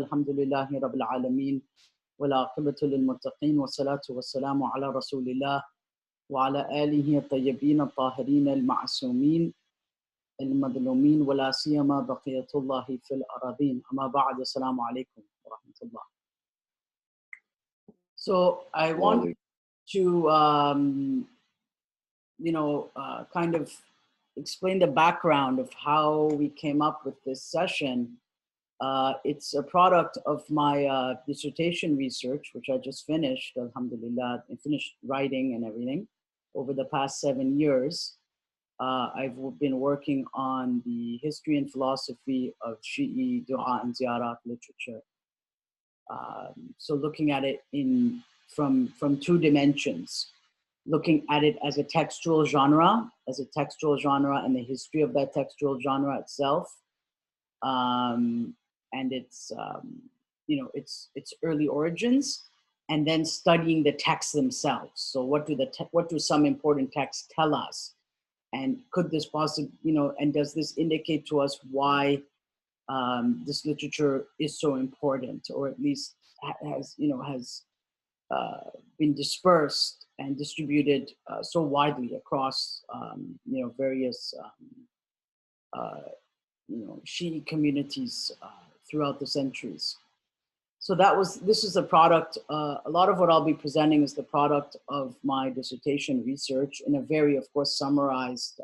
Alhamdulillahi Rabbil Alameen. والعاقبة للمتقين والصلاة والسلام على رسول الله وعلى آله الطيبين الطاهرين المعصومين المظلومين ولا سيما بقية الله في الأراضين أما بعد السلام عليكم ورحمة الله. So I want to kind of explain the background of how we came up with this session. It's a product of my dissertation research, which I just finished, alhamdulillah. I finished writing and everything over the past 7 years. I've been working on the history and philosophy of Shii, Dua, and Ziyarah literature. So looking at it from two dimensions, looking at it as a textual genre, and the history of that textual genre itself. And its early origins, and then studying the texts themselves. So what do some important texts tell us, and could this possibly, and does this indicate to us why this literature is so important, or at least has been dispersed and distributed so widely across various Shii communities throughout the centuries. So this is a product, a lot of what I'll be presenting is the product of my dissertation research in a very, of course, summarized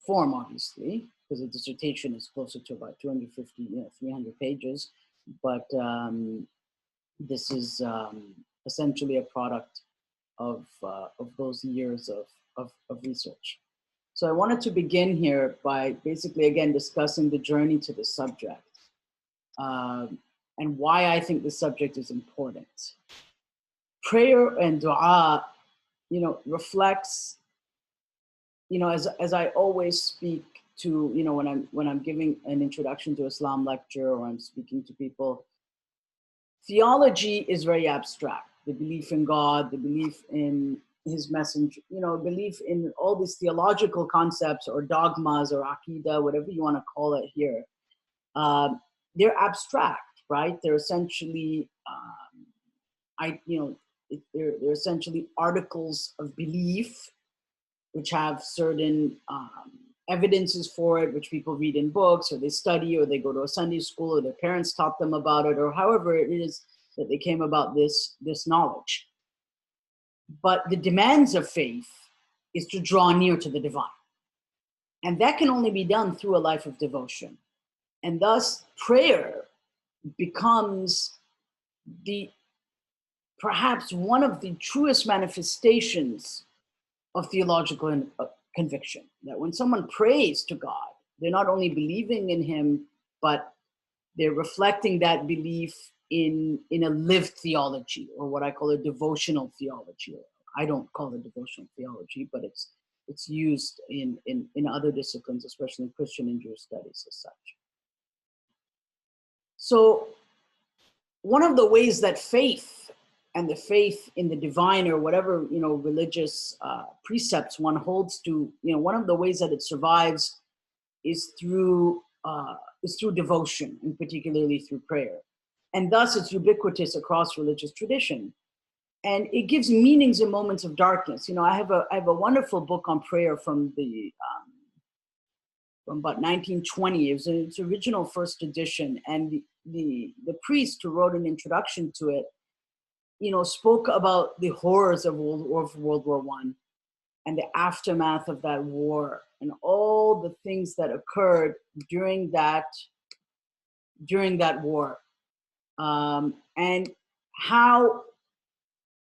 form, obviously, because a dissertation is closer to about 250, 300 pages. But this is essentially a product of those years of research. So I wanted to begin here by basically, again, discussing the journey to the subject and why I think the subject is important. Prayer and dua, reflects, as I always speak to, when I'm giving an introduction to Islam lecture or I'm speaking to people, theology is very abstract. The belief in God, the belief in his messenger, belief in all these theological concepts or dogmas or aqidah, whatever you want to call it here, they're abstract, right? They're essentially, they're essentially articles of belief, which have certain evidences for it, which people read in books, or they study, or they go to a Sunday school, or their parents taught them about it, or however it is that they came about this knowledge. But the demands of faith is to draw near to the divine. And that can only be done through a life of devotion. And thus prayer becomes perhaps one of the truest manifestations of theological conviction. That when someone prays to God, they're not only believing in him, but they're reflecting that belief in a lived theology, or what I call a devotional theology. I don't call it devotional theology, but it's used in other disciplines, especially in Christian and Jewish studies as such. So one of the ways that faith and the faith in the divine, or whatever religious precepts one holds to, one of the ways that it survives is through devotion, and particularly through prayer. And thus it's ubiquitous across religious tradition. And it gives meanings in moments of darkness. I have a wonderful book on prayer from about 1920. It was its original first edition. And the priest who wrote an introduction to it, spoke about the horrors of World War I and the aftermath of that war and all the things that occurred during that war. And how,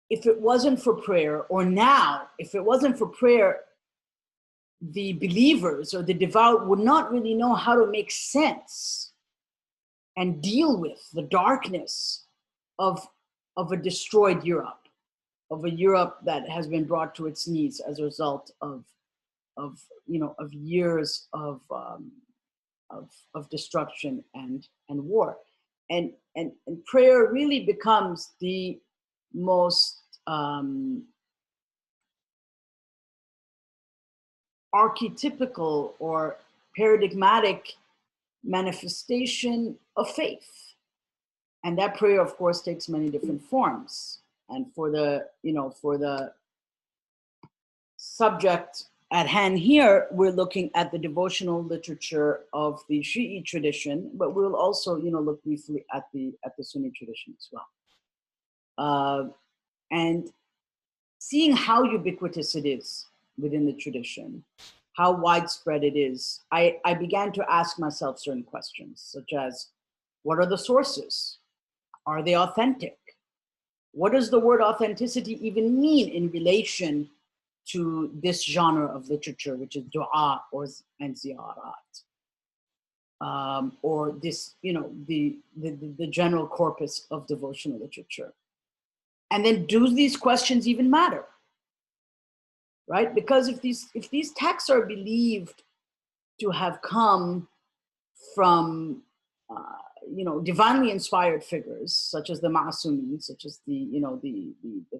if it wasn't for prayer, or now, if it wasn't for prayer, the believers or the devout would not really know how to make sense and deal with the darkness of a destroyed Europe, of a Europe that has been brought to its knees as a result of years of destruction and war. And prayer really becomes the most archetypical or paradigmatic manifestation of faith. And that prayer, of course, takes many different forms. And for the, for the subject at hand here, we're looking at the devotional literature of the Shii tradition, but we'll also, look briefly at the Sunni tradition as well. And seeing how ubiquitous it is within the tradition, how widespread it is, I began to ask myself certain questions, such as, what are the sources? Are they authentic? What does the word authenticity even mean in relation to this genre of literature, which is dua and ziyarat, or this, the general corpus of devotional literature? And then, do these questions even matter? Right? Because if these texts are believed to have come from divinely inspired figures, such as the Ma'asumin, such as the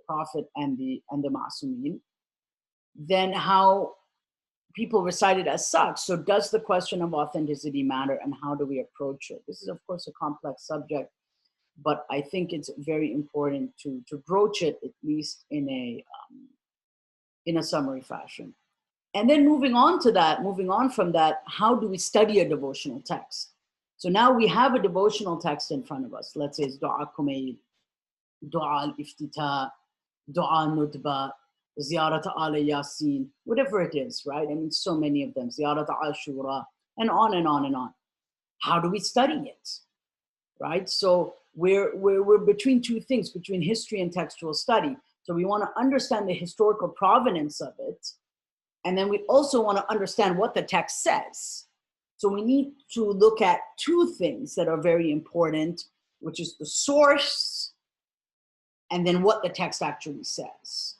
Prophet and the Ma'asumin, then how people recite it as such. So does the question of authenticity matter, and how do we approach it? This is, of course, a complex subject, but I think it's very important to broach it, at least in a summary fashion. And then moving on from that, how do we study a devotional text? So now we have a devotional text in front of us. Let's say it's Dua al-Qummi, Dua al-Iftitah, Dua al-Nudba, Ziyarat al-Yasin, whatever it is, right? I mean, so many of them, Ziyarat Ashura, and on and on and on. How do we study it, right? So we're between two things, between history and textual study. So we want to understand the historical provenance of it, and then we also want to understand what the text says. So we need to look at two things that are very important, which is the source and then what the text actually says.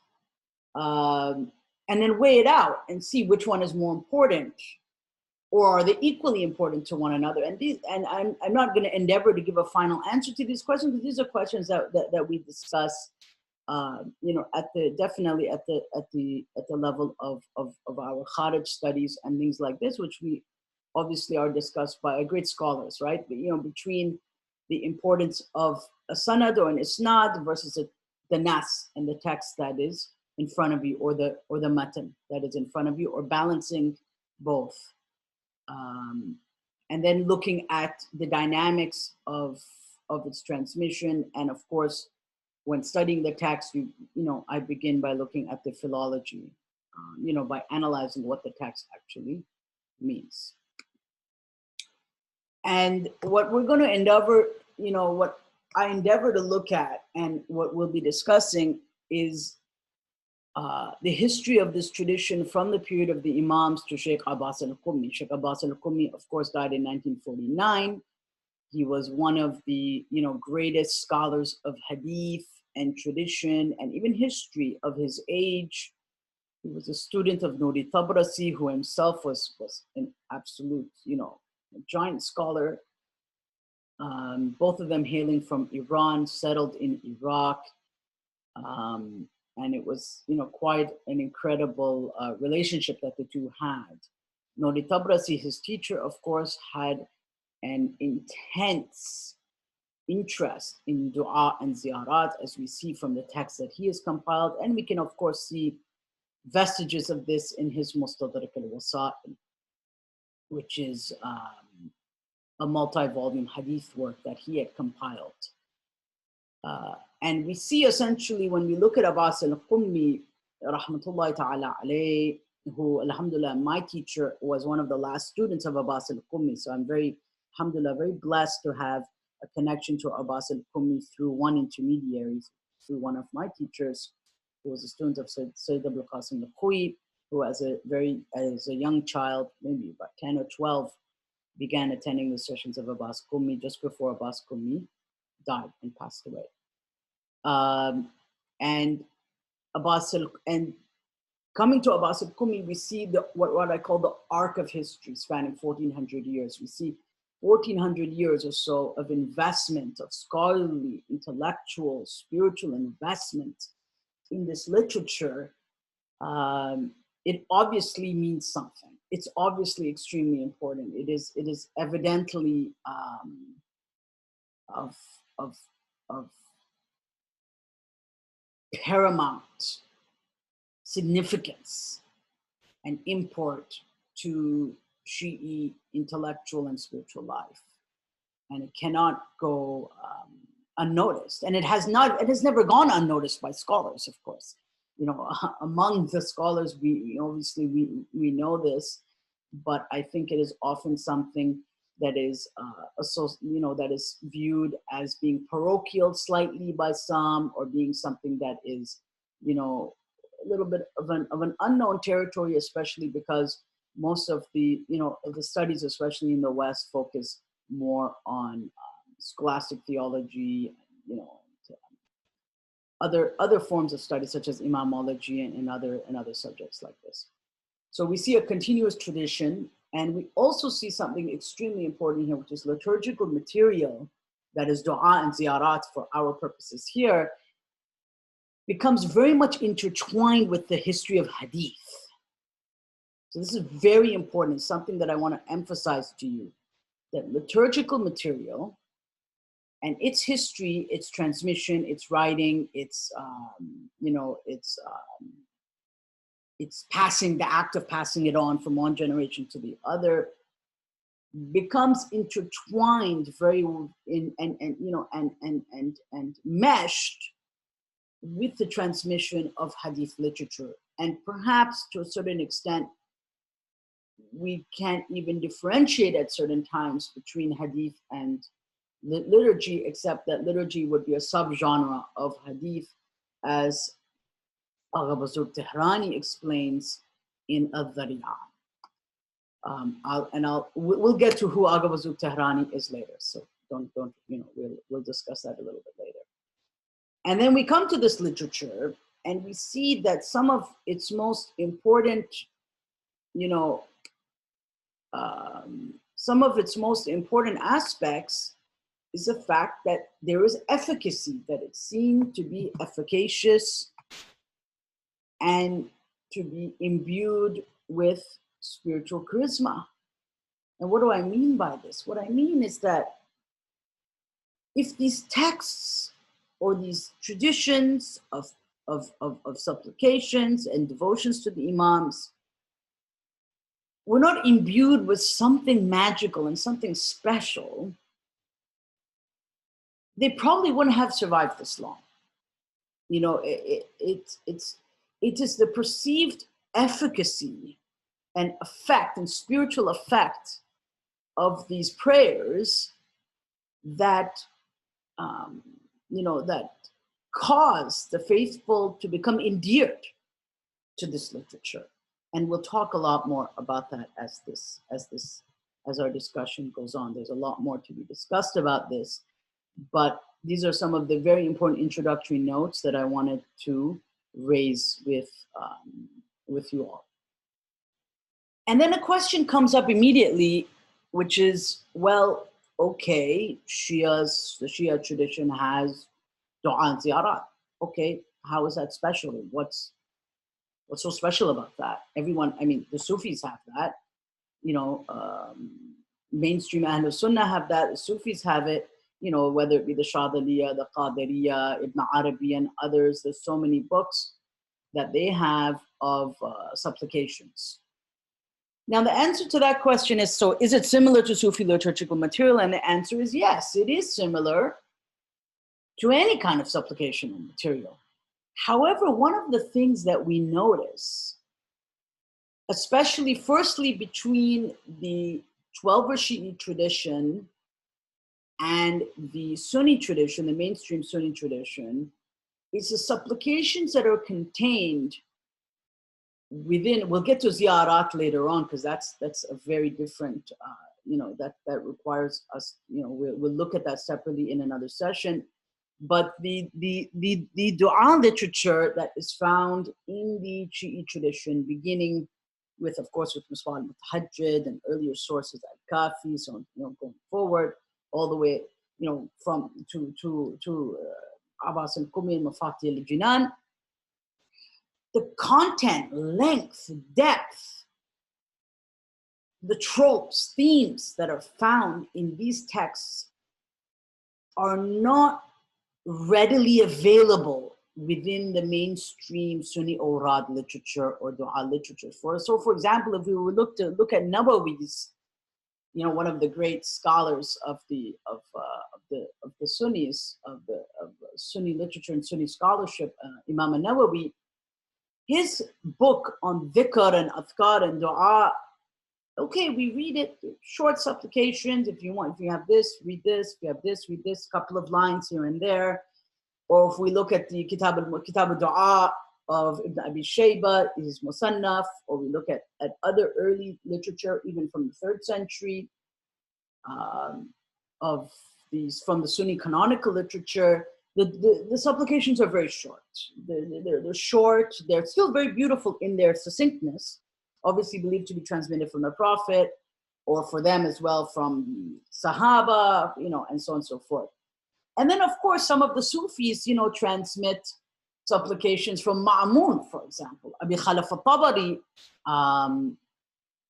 And then weigh it out and see which one is more important, or are they equally important to one another? And I'm not going to endeavor to give a final answer to these questions, because these are questions that we discuss, definitely at the level of our Kharij studies and things like this, which we obviously are discussed by great scholars, right? But, between the importance of a sanad or an isnad versus the nas and the text that is in front of you, or the matan that is in front of you, or balancing both. And then looking at the dynamics of its transmission. And of course, when studying the text, I begin by looking at the philology, by analyzing what the text actually means. And what we're going to endeavor, what I endeavor to look at, and what we'll be discussing, is the history of this tradition from the period of the Imams to Shaykh Abbas al-Qummi. Shaykh Abbas al-Qummi, of course, died in 1949. He was one of the greatest scholars of hadith and tradition and even history of his age. He was a student of Nuri Tabrasi, who himself was an absolute, a giant scholar. Both of them hailing from Iran, settled in Iraq. And it was, quite an incredible relationship that the two had. Nuri Tabrasi, his teacher, of course, had an intense interest in dua and ziyarat, as we see from the text that he has compiled. And we can, of course, see vestiges of this in his Mustadrak al-Wasa'il, which is a multi-volume hadith work that he had compiled. And we see essentially, when we look at Abbas al-Qummi, rahmatullahi ta'ala alayh, who, alhamdulillah, my teacher was one of the last students of Abbas al-Qummi. So I'm very, alhamdulillah, very blessed to have a connection to Abbas al-Qummi through one intermediary, through one of my teachers, who was a student of Sayyid Abul Qasim al-Khuy, who as a young child, maybe about 10 or 12, began attending the sessions of Abbas Qummi just before Abbas Qummi died and passed away. And coming to Abbas al-Qummi, we see what I call the arc of history spanning 1400 years. We see 1400 years or so of investment, of scholarly, intellectual, spiritual investment in this literature. It obviously means something. It's obviously extremely important. It is evidently of of paramount significance and import to Shii intellectual and spiritual life. And it cannot go unnoticed. And it has never gone unnoticed by scholars, of course. You know, among the scholars, we know this, but I think it is often something that is that is viewed as being parochial slightly by some, or being something that is, you know, a little bit of an unknown territory, especially because most of the, you know, of the studies, especially in the West, focus more on scholastic theology, you know, other forms of study such as imamology and other subjects like this. So we see a continuous tradition, and we also see something extremely important here, which is liturgical material, that is dua and ziyarat for our purposes here, becomes very much intertwined with the history of hadith. So this is very important. It's something that I want to emphasize to you, that liturgical material and its history, its transmission, its writing, its passing, the act of passing it on from one generation to the other, becomes intertwined and meshed with the transmission of hadith literature. And perhaps to a certain extent, we can't even differentiate at certain times between hadith and liturgy, except that liturgy would be a subgenre of hadith, as Abbas al-Tehrani explains in al-Dhari'ah. We'll get to who Abbas al-Tehrani is later, so don't we'll discuss that a little bit later. And then we come to this literature, and we see that some of its most important, aspects is the fact that there is efficacy, that it seemed to be efficacious and to be imbued with spiritual charisma. And what do I mean by this? What I mean is that if these texts or these traditions of supplications and devotions to the Imams were not imbued with something magical and something special, they probably wouldn't have survived this long. You know, it is the perceived efficacy and effect and spiritual effect of these prayers that that cause the faithful to become endeared to this literature. And we'll talk a lot more about that as our discussion goes on. There's a lot more to be discussed about this, but these are some of the very important introductory notes that I wanted to raise with you all. And then a question comes up immediately, which is, well, okay, the Shia tradition has dua and ziyarat. Okay, how is that special? What's so special about that? The Sufis have that. Mainstream Ahlul Sunnah have that. The Sufis have it. Whether it be the Shadaliya, the Qadiriya, Ibn Arabi, and others. There's so many books that they have of supplications. Now, the answer to that question is, so is it similar to Sufi liturgical material? And the answer is yes, it is similar to any kind of supplicational material. However, one of the things that we notice, especially firstly between the 12-verse Shii tradition and the Sunni tradition, the mainstream Sunni tradition, is the supplications that are contained within. We'll get to ziyarat later on, because that's a very different, that requires us, we'll look at that separately in another session. But the dua literature that is found in the Shii tradition, beginning with, of course, with Musfal al-Tahajjud and earlier sources like Kafi, so going forward, all the way, from to Abbas al-Qummi and Mafatih al-Jinan, the content, length, depth, the tropes, themes that are found in these texts are not readily available within the mainstream Sunni awrad literature or dua literature. So for example, if we were look at Nawawi's, you know, one of the great scholars of the Sunnis, of Sunni literature and Sunni scholarship, Imam al-Nawawi, his book on dhikr and adhkar and dua, okay, we read it, short supplications. If you want, if you have this, read this. If you have this, read this. Couple of lines here and there. Or if we look at the Kitab al-Du'a of Ibn Abi Shayba, his Musannaf, or we look at other early literature, even from the 3rd century, of these, from the Sunni canonical literature, the supplications are very short. They're short. They're still very beautiful in their succinctness, obviously believed to be transmitted from the Prophet, or for them as well from Sahaba, you know, and so on and so forth. And then, of course, some of the Sufis, you know, transmit supplications from Ma'mun, for example. Abi Khalaf al-Tabari,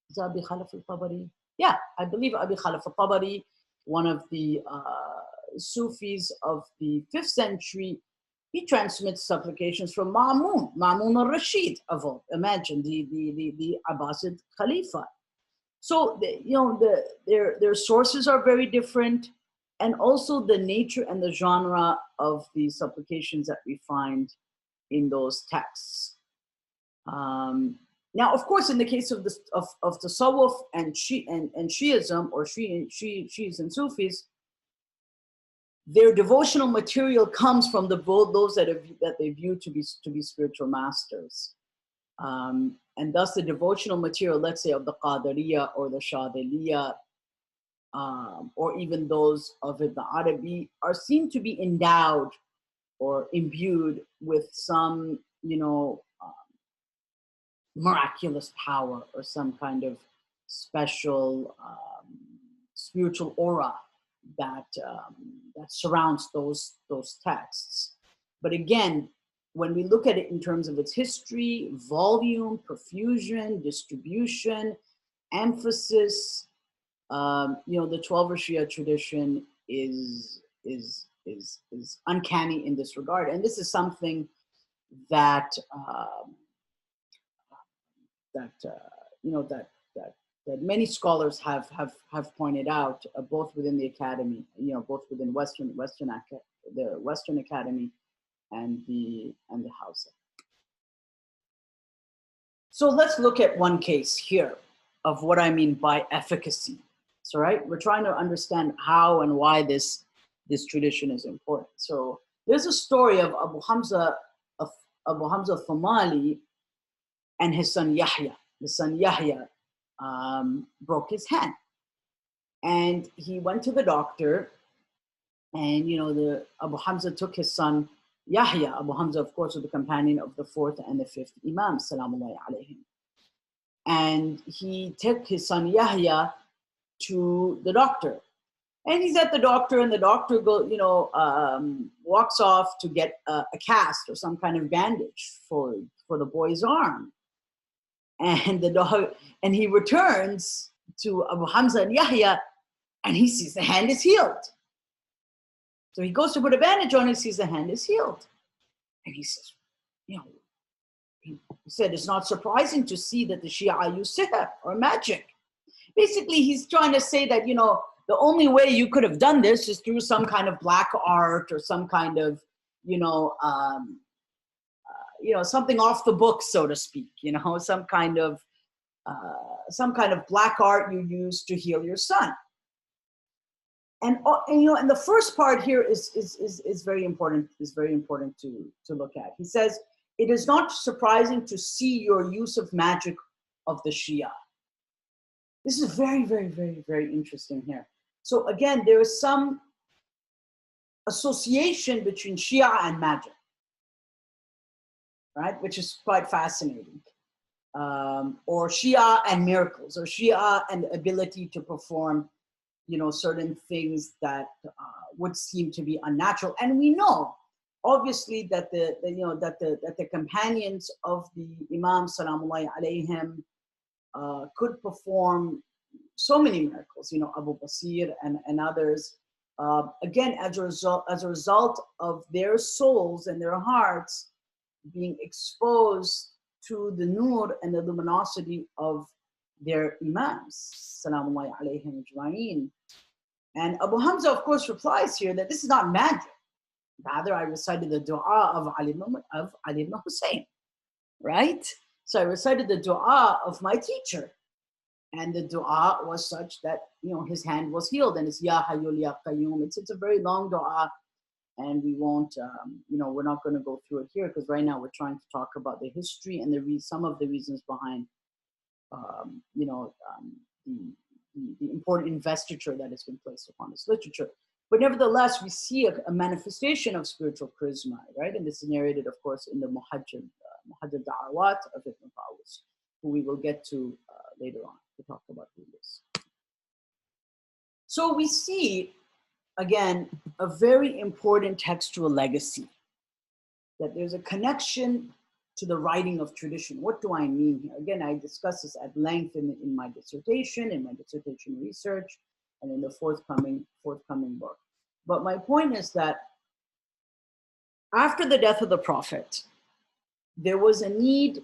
is that Abi Khalaf al-Tabari? Yeah, I believe Abi Khalaf al-Tabari, one of the Sufis of the 5th century, he transmits supplications from Ma'mun al-Rashid of all. Imagine the Abbasid Khalifa. So, you know, their sources are very different. And also the nature and the genre of the supplications that we find in those texts. Now, of course, in the case of Tasawwuf and Shiism, or Shiis and Sufis, their devotional material comes from those that they view to be spiritual masters. And thus the devotional material, let's say, of the Qadariyah or the Shadiliyah, or even those of Ibn Arabi, are seen to be endowed or imbued with some, you know, miraculous power or some kind of special spiritual aura that surrounds those texts. But again, when we look at it in terms of its history, volume, profusion, distribution, emphasis, you know, the 12er Shia tradition is uncanny in this regard, and this is something that you know, that many scholars have pointed out, both within the academy, you know, both within the Western Academy and the Hausa. So let's look at one case here of what I mean by efficacy. So, right, we're trying to understand how and why this tradition is important. So there's a story of Abu Hamza Thamali and his son Yahya. The son Yahya broke his hand, and he went to the doctor, and you know, Abu Hamza took his son Yahya. Abu Hamza, of course, was the companion of the 4th and the 5th Imams, salamullahi alayhim. And he took his son Yahya to the doctor, and he's at the doctor, and the doctor walks off to get a cast or some kind of bandage for the boy's arm, and he returns to Abu Hamza and Yahya, and he sees the hand is healed. So he goes to put a bandage on it, sees the hand is healed, and he says, you know, he said, it's not surprising to see that the Shia use sihr or magic. Basically, he's trying to say that, you know, the only way you could have done this is through some kind of black art or some kind of, you know, something off the book, so to speak. You know, some kind of black art you use to heal your son. And you know, and the first part here is very important. Is very important to look at. He says, it is not surprising to see your use of magic of the Shia. This is very, very, very, very interesting here. So again, there is some association between Shia and magic, right? Which is quite fascinating. Or Shia and miracles, or Shia and the ability to perform, you know, certain things that would seem to be unnatural. And we know, obviously, that the companions of the Imams, salamullahi alayhim, could perform so many miracles, you know, Abu Basir and others, again, as a result of their souls and their hearts being exposed to the nur and the luminosity of their Imams. Salamullahi alayhim ajma'in. And Abu Hamza, of course, replies here that this is not magic. Rather, I recited the dua of Ali ibn Hussein, right? So I recited the dua of my teacher. And the dua was such that, you know, his hand was healed. And it's Ya Hayyul Ya Qayyum. It's a very long dua. And we won't, you know, we're not going to go through it here because right now we're trying to talk about the history and some of the reasons behind, you know, the important investiture that has been placed upon this literature. But nevertheless, we see a manifestation of spiritual charisma, right? And this is narrated, of course, in the Muhajjir Da'awat of Ibn Tawus, who we will get to later on to talk about who he is. So we see, again, a very important textual legacy, that there's a connection to the writing of tradition. What do I mean here? Again, I discuss this at length in my dissertation research, and in the forthcoming book. But my point is that after the death of the Prophet, there was a need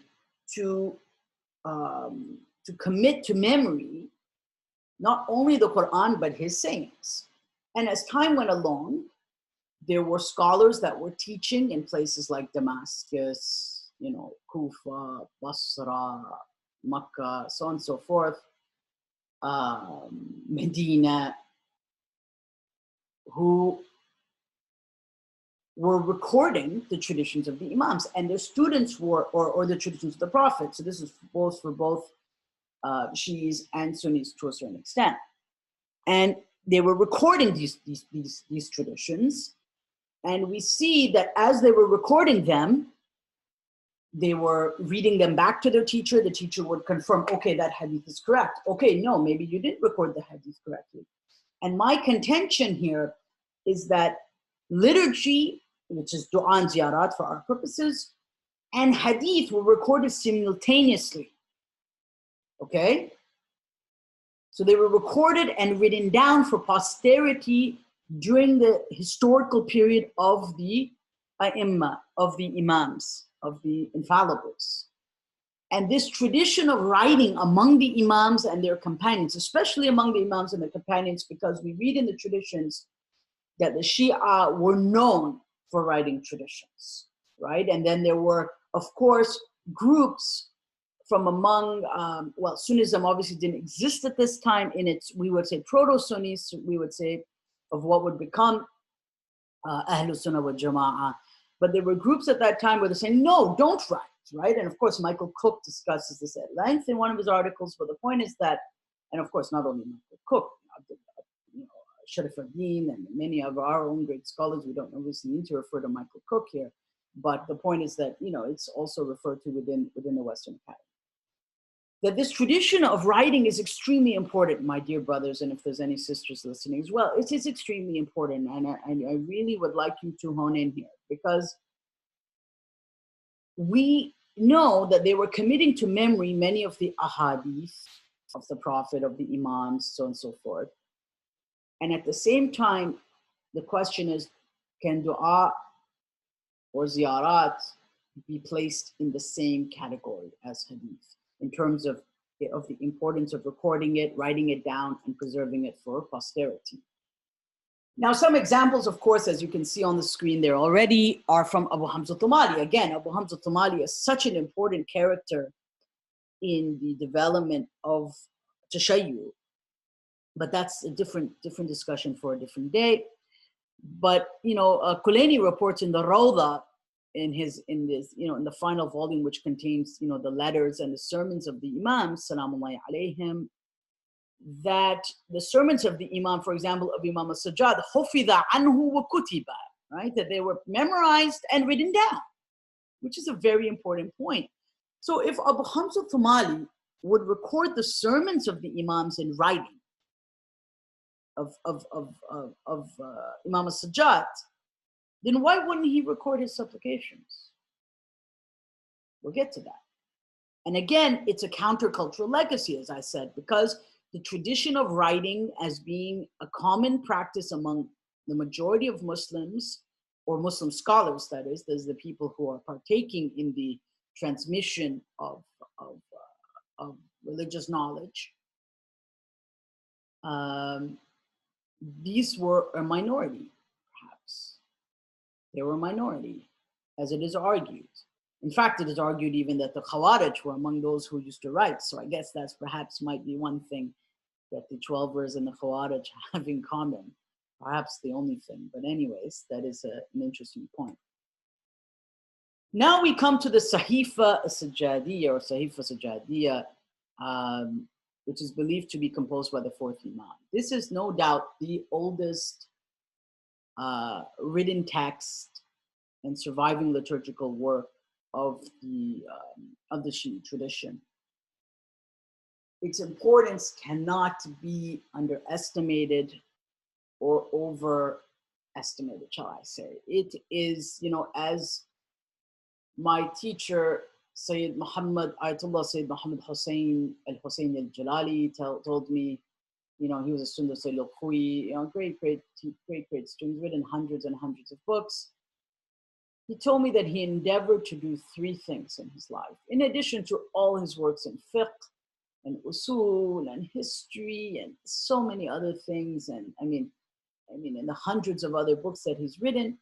to commit to memory not only the Quran, but his sayings. And as time went along, there were scholars that were teaching in places like Damascus, you know, Kufa, Basra, Makkah, so on and so forth, Medina, who were recording the traditions of the Imams, and their students were, or the traditions of the Prophet. So this is both for both Shiis and Sunnis to a certain extent. And they were recording these traditions. And we see that as they were recording them, they were reading them back to their teacher. The teacher would confirm, okay, that hadith is correct. Okay, no, maybe you didn't record the hadith correctly. And my contention here is that liturgy, which is dua and ziyarat for our purposes, and hadith were recorded simultaneously. Okay? So they were recorded and written down for posterity during the historical period of the A'imma, of the Imams, of the infallibles. And this tradition of writing among the Imams and their companions, especially among the Imams and their companions, because we read in the traditions that the Shia were known for writing traditions, right? And then there were, of course, groups from among, well, Sunnism obviously didn't exist at this time in its, we would say, proto-Sunnis, we would say, of what would become Ahlul Sunnah wa Jama'ah. But there were groups at that time where they're saying, no, don't write, right? And of course, Michael Cook discusses this at length in one of his articles, but the point is that, and of course, not only Michael Cook, you know, Sharif al-Din and many of our own great scholars, we don't obviously need to refer to Michael Cook here, but the point is that, you know, it's also referred to within the Western Academy. That this tradition of writing is extremely important, my dear brothers, and if there's any sisters listening as well, it is extremely important, and I really would like you to hone in here, because we know that they were committing to memory many of the ahadith of the Prophet, of the Imams, so on and so forth. And at the same time, the question is, can dua or ziyarat be placed in the same category as hadith in terms of the importance of recording it, writing it down, and preserving it for posterity? Now, some examples, of course, as you can see on the screen there already, are from Abu Hamza Thumali. Again, Abu Hamza Thumali is such an important character in the development of Tashayyu, but that's a different discussion for a different day. But, you know, Kulaini reports in the Rawda, in this, you know, in the final volume, which contains, you know, the letters and the sermons of the Imams, salamullahi alayhim, that the sermons of the Imam, for example, of Imam al-Sajjad, hufidha anhu wa kutiba, right? That they were memorized and written down, which is a very important point. So if Abu Hamza Thumali would record the sermons of the Imams in writing of Imam al-Sajjad, then why wouldn't he record his supplications? We'll get to that. And again, it's a countercultural legacy, as I said, because the tradition of writing as being a common practice among the majority of Muslims, or Muslim scholars, that is, there's the people who are partaking in the transmission of religious knowledge, these were a minority, perhaps. They were a minority, as it is argued. In fact, it is argued even that the Khawarij were among those who used to write. So I guess that's perhaps might be one thing that the Twelvers and the Khawarij have in common. Perhaps the only thing. But anyways, that is an interesting point. Now we come to the Sahifa Sajadiyya, or Sahifa Sajadiyya, which is believed to be composed by the fourth Imam. This is no doubt the oldest written text and surviving liturgical work of the Shii tradition. Its importance cannot be underestimated or overestimated, shall I say. It is, as my teacher, Sayyid Muhammad, Ayatollah Sayyid Muhammad Hussein al-Jalali told me, he was a student of Sayyid al-Khouyi, great student. He's written hundreds and hundreds of books. He told me that he endeavored to do three things in his life, in addition to all his works in fiqh and usul and history and so many other things. And I mean, in the hundreds of other books that he's written,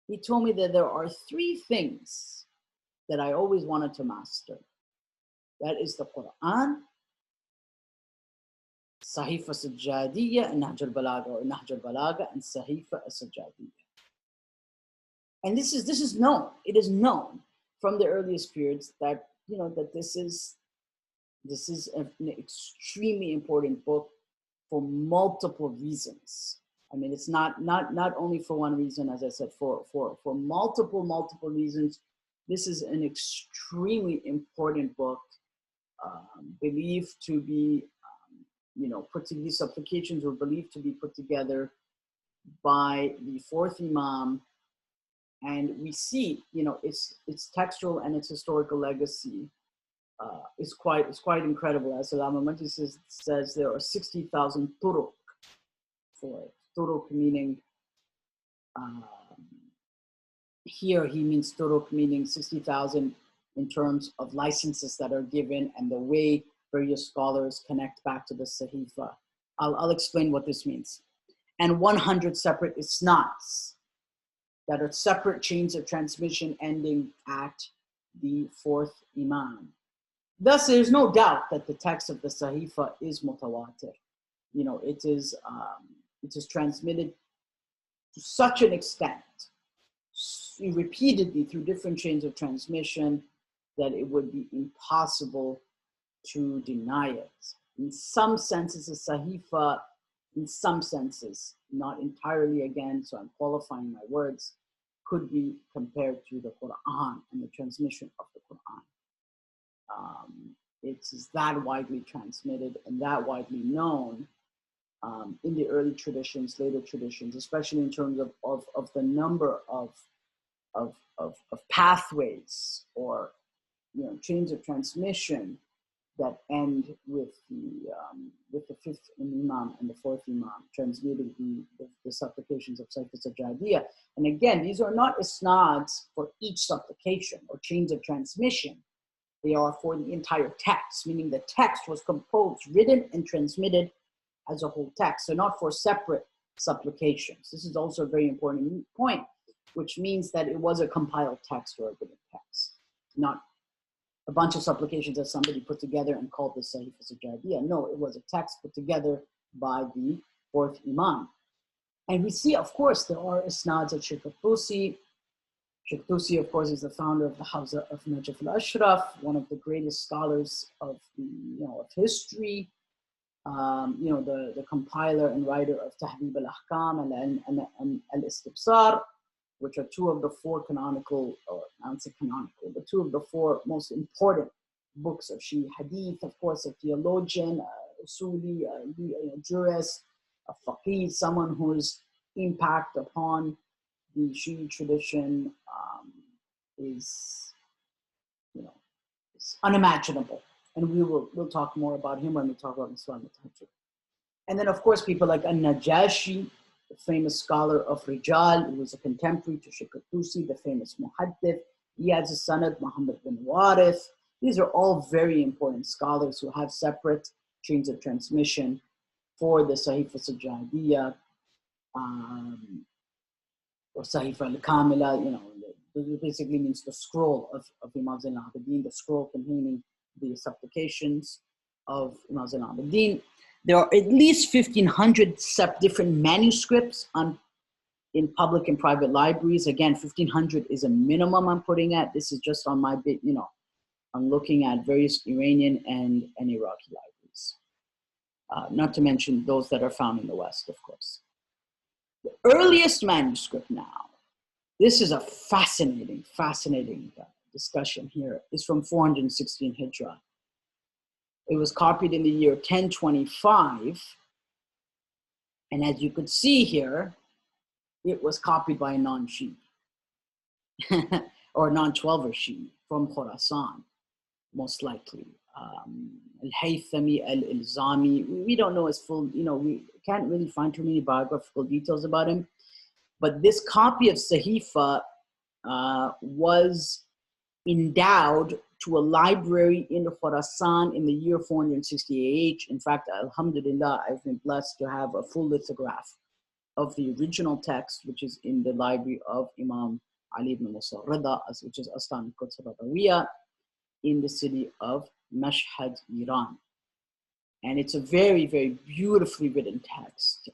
he told me that there are three things that I always wanted to master. That is the Quran, Sahifa Sajadiyya, and Nahj al-Balagha, and Sahifa Sajadiyya. And this is known. It is known from the earliest periods that that this is an extremely important book for multiple reasons. I mean, it's not only for one reason, as I said, for multiple reasons. This is an extremely important book, believed to be, these supplications were believed to be put together by the fourth Imam. And we see, its textual and its historical legacy is quite incredible. As Allama Majid says, there are 60,000 turuq for it. Turuq meaning, here he means turuq meaning 60,000 in terms of licenses that are given and the way various scholars connect back to the Sahifa. I'll explain what this means. And 100 separate isnads that are separate chains of transmission ending at the fourth Imam. Thus, there's no doubt that the text of the Sahifa is mutawatir. It is transmitted to such an extent, repeatedly through different chains of transmission, that it would be impossible to deny it. In some senses, the Sahifa, in some senses, not entirely again, so I'm qualifying my words, could be compared to the Quran and the transmission of the Quran. It is that widely transmitted and that widely known in the early traditions, later traditions, especially in terms of the number of pathways or chains of transmission that end with the fifth Imam and the fourth Imam transmitting the supplications of Sahifa Sajadiyya. And again, these are not isnads for each supplication or chains of transmission. They are for the entire text, meaning the text was composed, written, and transmitted as a whole text, so not for separate supplications. This is also a very important point, which means that it was a compiled text or a written text, not a bunch of supplications that somebody put together and called the Sahifa Sajadiyya. No, it was a text put together by the fourth Imam. And we see, of course, there are isnads of Shaykh Tusi. Shaykh Tusi, of course, is the founder of the Hawza of Najaf al-Ashraf, one of the greatest scholars of of history. The compiler and writer of Tahdhib al-Ahkam and al-Istibsar, which are two of the four canonical, or not say canonical, but two of the four most important books of Shii Hadith, of course, a theologian, a usuli, a jurist, a faqih, someone whose impact upon the Shii tradition is unimaginable. And we'll talk more about him when we talk about Islam al-Tahajjud. And then, of course, people like An-Najashi, the famous scholar of Rijal, who was a contemporary to Shaykh Tusi, the famous Muhaddith. He has a Sanad, Muhammad bin Warith. These are all very important scholars who have separate chains of transmission for the Sahifa Sajjadiyya, or Sahifa al-Kamila, it basically means the scroll of Imam Zain al-Abidin, the scroll containing the supplications of Imam Zain al-Abidin. There are at least 1,500 different manuscripts in public and private libraries. Again, 1,500 is a minimum I'm putting at. This is just on my bit, I'm looking at various Iranian and Iraqi libraries. Not to mention those that are found in the West, of course. The earliest manuscript now, this is a fascinating discussion here, is from 416 Hijra. It was copied in the year 1025. And as you could see here, it was copied by a non-Shii or non-12er Shii from Khorasan, most likely. Al-Haythami, Al-Ilzami, we don't know his full, we can't really find too many biographical details about him. But this copy of Sahifa was endowed to a library in Khorasan in the year 468. In fact, alhamdulillah, I've been blessed to have a full lithograph of the original text, which is in the library of Imam Ali ibn Musa Rida, which is Astan al-Quds al-Radawiyya, in the city of Mashhad, Iran. And it's a very, very beautifully written text.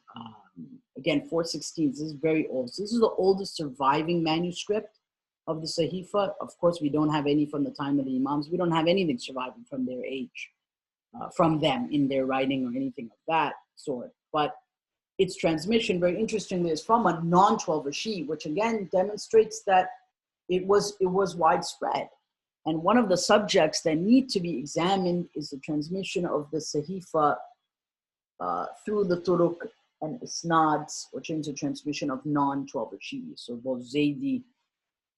Again, 416, this is very old. So this is the oldest surviving manuscript of the Sahifa. Of course, we don't have any from the time of the Imams. We don't have anything surviving from their age, from them in their writing or anything of that sort. But its transmission, very interestingly, is from a non-12er Shii, which again demonstrates that it was widespread. And one of the subjects that need to be examined is the transmission of the Sahifa through the turuq and isnads, or chains of transmission of non-12er Shii, so both Zaydi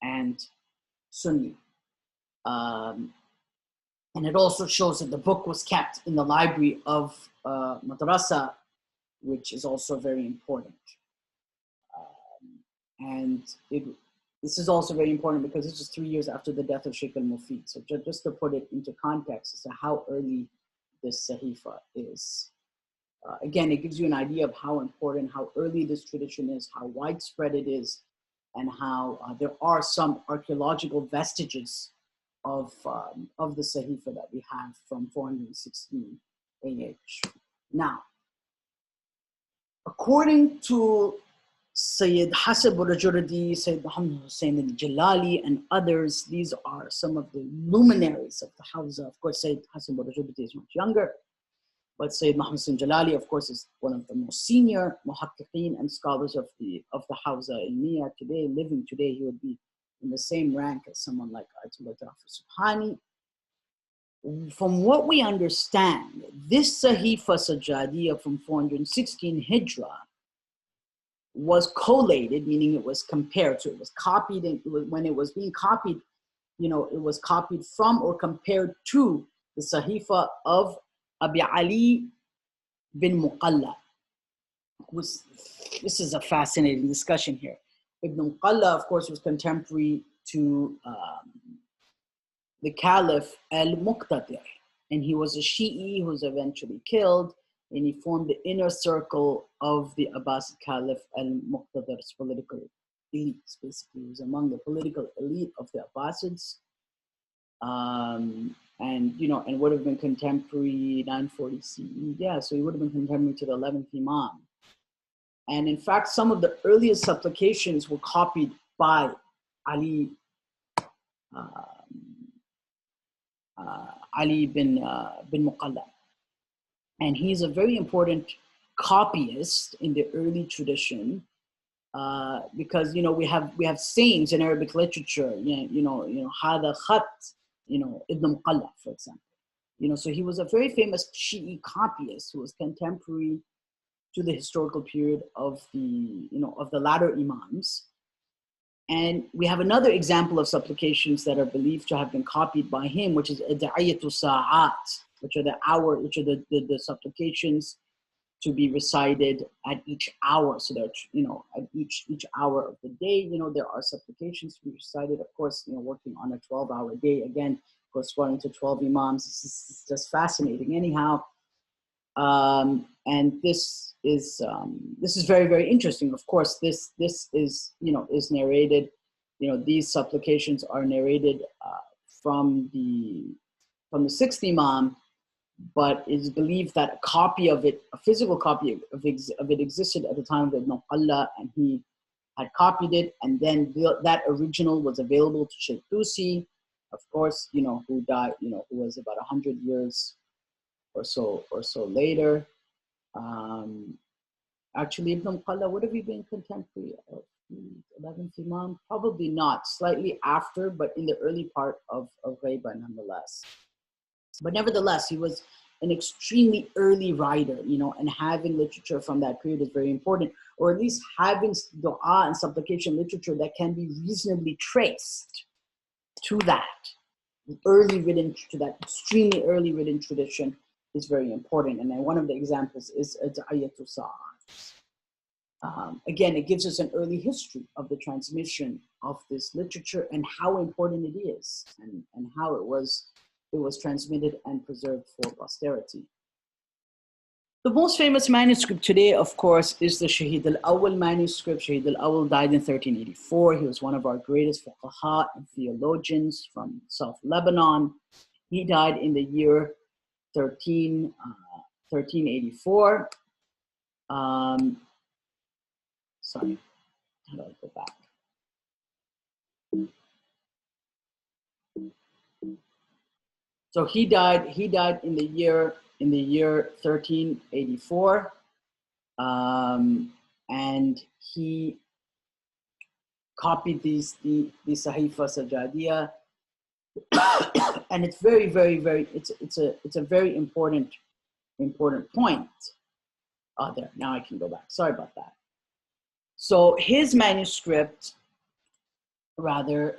and Sunni. And it also shows that the book was kept in the library of madrasa, which is also very important. This is also very important because this is 3 years after the death of Shaykh al-Mufid. So just to put it into context as to how early this Sahifa is. Again, it gives you an idea of how important, how early this tradition is, how widespread it is, and how there are some archaeological vestiges of the Sahifa that we have from 416 AH. Now, according to Sayyid Hasib al-Rajurdi, Sayyid Muhammad Hussain al-Jalali, and others, these are some of the luminaries of the Hawza. Of course, Sayyid Hasib al-Rajurdi is much younger, but Sayyid Muhammad Hussain al-Jalali, of course, is one of the most senior muhaqqiqeen and scholars of the Hawza Ilmiya today. Living today, he would be in the same rank as someone like Ayatollah Jafar Subhani. From what we understand, this Sahifa Sajjadiyya from 416 Hijra was collated, meaning it was compared. So it was copied, and when it was being copied, it was copied from or compared to the Sahifa of Abi Ali bin Muqalla. This is a fascinating discussion here. Ibn Muqalla, of course, was contemporary to the Caliph al-Muqtadir, and he was a Shii who was eventually killed, and he formed the inner circle of the Abbasid Caliph al-Muqtadir's political elites. Basically, he was among the political elite of the Abbasids, and would have been contemporary 940 CE. Yeah, so he would have been contemporary to the 11th Imam. And in fact, some of the earliest supplications were copied by Ali bin Muqalla. And he's a very important copyist in the early tradition, because we have sayings in Arabic literature. Hada khat, Ibn Muqalla, for example. So he was a very famous Shii copyist who was contemporary to the historical period of the latter Imams. And we have another example of supplications that are believed to have been copied by him, which is Ad'iyatu Sa'at, which are the supplications to be recited at each hour. So that, at each hour of the day, there are supplications to be recited. Of course, working on a 12-hour day, again, corresponding to 12 Imams. This is just fascinating. Anyhow, and this is very, very interesting. Of course, this is narrated. These supplications are narrated from the sixth Imam, but it is believed that a copy of it, a physical copy of it existed at the time of Ibn Allah, and he had copied it, and then that original was available to Shaykh Tusi, of course, who died, who was about 100 years or so later. Actually, Ibn Qalla would have he been contemporary of the 11th Imam? Probably not, slightly after, but in the early part of Ghaiba nonetheless. But nevertheless, he was an extremely early writer, and having literature from that period is very important, or at least having dua and supplication literature that can be reasonably traced to that extremely early written tradition is very important. And then one of the examples is Da'iyatu Sa'at. Again, it gives us an early history of the transmission of this literature and how important it is, and how it was transmitted and preserved for posterity. The most famous manuscript today, of course, is the Shahid al-Awwal manuscript. Shahid al-Awwal died in 1384. He was one of our greatest fuqaha and theologians from South Lebanon. He died in the year 1384. Sorry, how do I go back? So he died in the year 1384, and he copied the Sahifa Sajadiya, and it's very, very, very, it's a very important point. There, now I can go back. Sorry about that. So his manuscript, rather,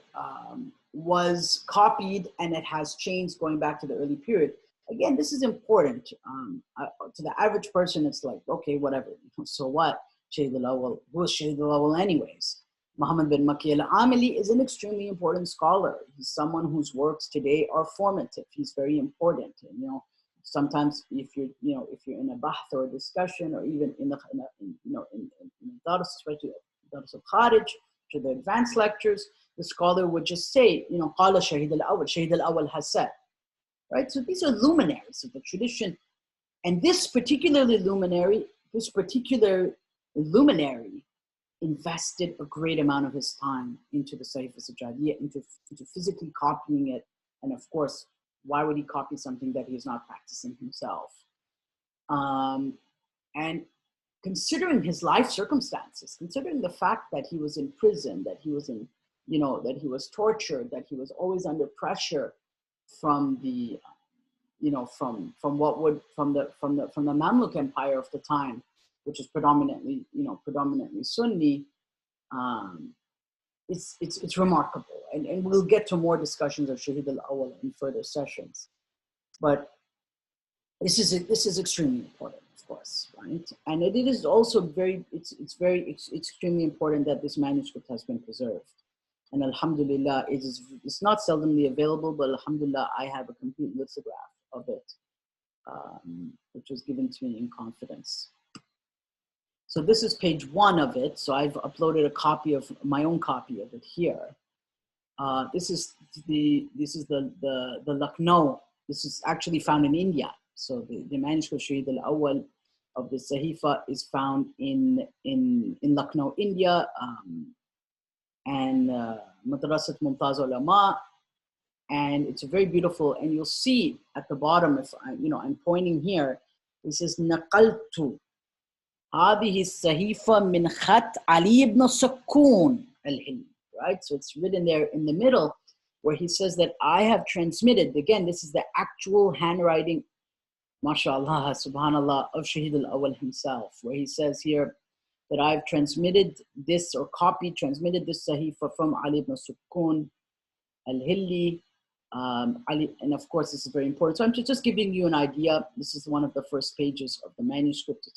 was copied, and it has chains going back to the early period. Again, this is important. To the average person, it's like, okay, whatever. So what? Shahid al-Awwal, who was Shahid al-Awwal anyways? Muhammad bin Makki al-Amili is an extremely important scholar. He's someone whose works today are formative. He's very important. And, sometimes if you're in a bahth or a discussion, or even in dars, especially dars al-Kharij, to the advanced lectures, the scholar would just say, Qala Shahid al-Awwal, Shahid al-Awwal has said, right? So these are luminaries of the tradition. And this particular luminary invested a great amount of his time into the Sahifa Sajadiya, into physically copying it. And of course, why would he copy something that he is not practicing himself? And considering his life circumstances, considering the fact that he was in prison, that he was that he was tortured, that he was always under pressure from the from the Mamluk Empire of the time, which is predominantly Sunni. It's remarkable, and we'll get to more discussions of Shahid al-Awwal in further sessions. But this is extremely important, of course, right? And it is also it's extremely important that this manuscript has been preserved. And alhamdulillah, it's not seldomly available, but alhamdulillah, I have a complete lithograph of it, which was given to me in confidence. So this is page 1 of it. So I've uploaded a copy of my own copy of it here. This is the Lucknow. This is actually found in India. So the manuscript Shahid al-Awwal of the Sahifa is found in Lucknow, India, and Madrasat Mumtaz Ulama, and it's very beautiful. And you'll see at the bottom, if I'm pointing here, it says Naqaltu هذه الصحيفة من خط علي ibn Sakun al-Hilli, right? So it's written there in the middle where he says that I have transmitted, again, this is the actual handwriting, mashallah, subhanallah, of Shahid al-Awwal himself, where he says here that I've transmitted this transmitted this Sahifa from Ali ibn Sakun al-Hilli, And of course, this is very important. So I'm just giving you an idea. This is one of the first pages of the manuscript.